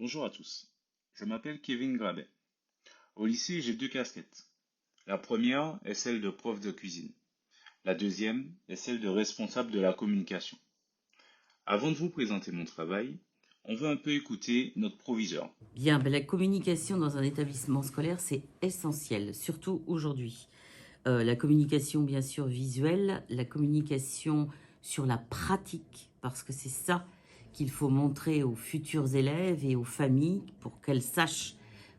Bonjour à tous, je m'appelle Kevin Grabet. Au lycée, j'ai deux casquettes. La première est celle de prof de cuisine. La deuxième est celle de responsable de la communication. Avant de vous présenter mon travail, on va un peu écouter notre proviseur. Bien, la communication dans un établissement scolaire, c'est essentiel, surtout aujourd'hui. La communication, bien sûr, visuelle, la communication sur la pratique, parce que c'est ça qu'il faut montrer aux futurs élèves et aux familles pour qu'elles sachent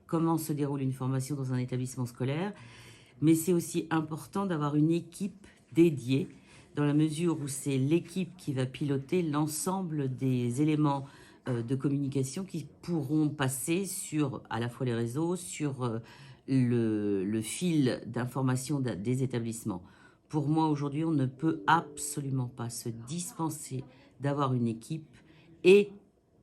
comment se déroule une formation dans un établissement scolaire. Mais c'est aussi important d'avoir une équipe dédiée, dans la mesure où c'est l'équipe qui va piloter l'ensemble des éléments de communication qui pourront passer sur à la fois les réseaux, sur le fil d'information des établissements. Pour moi, aujourd'hui, on ne peut absolument pas se dispenser d'avoir une équipe et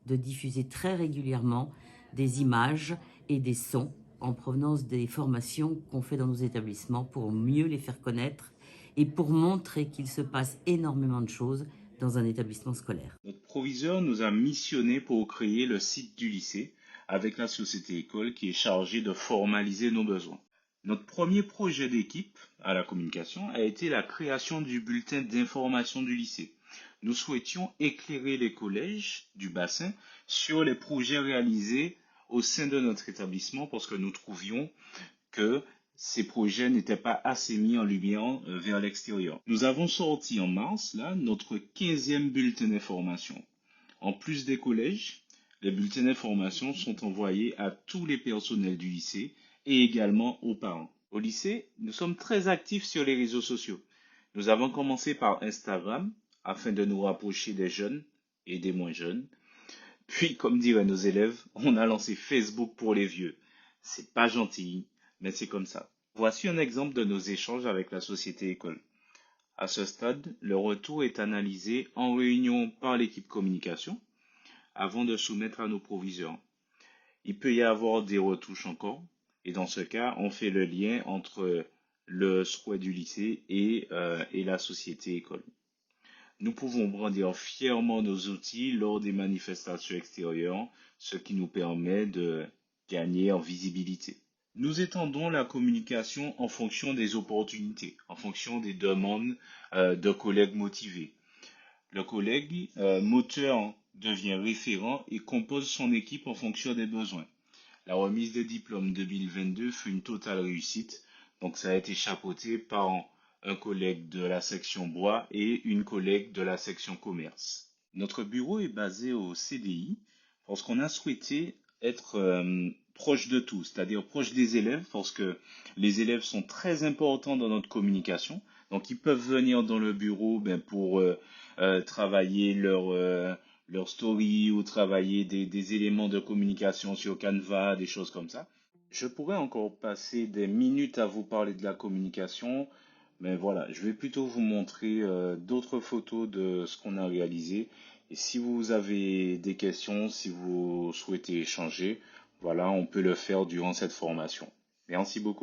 de diffuser très régulièrement des images et des sons en provenance des formations qu'on fait dans nos établissements pour mieux les faire connaître et pour montrer qu'il se passe énormément de choses dans un établissement scolaire. Notre proviseur nous a missionné pour créer le site du lycée avec la société école qui est chargée de formaliser nos besoins. Notre premier projet d'équipe à la communication a été la création du bulletin d'information du lycée. Nous souhaitions éclairer les collèges du bassin sur les projets réalisés au sein de notre établissement parce que nous trouvions que ces projets n'étaient pas assez mis en lumière vers l'extérieur. Nous avons sorti en mars là notre 15e bulletin d'information. En plus des collèges, les bulletins d'information sont envoyés à tous les personnels du lycée et également aux parents. Au lycée, nous sommes très actifs sur les réseaux sociaux. Nous avons commencé par Instagram afin de nous rapprocher des jeunes et des moins jeunes. Puis, comme diraient nos élèves, on a lancé Facebook pour les vieux. C'est pas gentil, mais c'est comme ça. Voici un exemple de nos échanges avec la société école. À ce stade, le retour est analysé en réunion par l'équipe communication avant de soumettre à nos proviseurs. Il peut y avoir des retouches encore, et dans ce cas, on fait le lien entre le souhait du lycée et la société école. Nous pouvons brandir fièrement nos outils lors des manifestations extérieures, ce qui nous permet de gagner en visibilité. Nous étendons la communication en fonction des opportunités, en fonction des demandes de collègues motivés. Le collègue moteur devient référent et compose son équipe en fonction des besoins. La remise des diplômes 2022 fut une totale réussite, donc ça a été chapeauté par un collègue de la section bois et une collègue de la section commerce. Notre bureau est basé au CDI parce qu'on a souhaité être proche de tout, c'est-à-dire proche des élèves, parce que les élèves sont très importants dans notre communication. Donc ils peuvent venir dans le bureau pour travailler leur story ou travailler des éléments de communication sur Canva, des choses comme ça. Je pourrais encore passer des minutes à vous parler de la communication, mais voilà, je vais plutôt vous montrer d'autres photos de ce qu'on a réalisé. Et si vous avez des questions, si vous souhaitez échanger, voilà, on peut le faire durant cette formation. Merci beaucoup.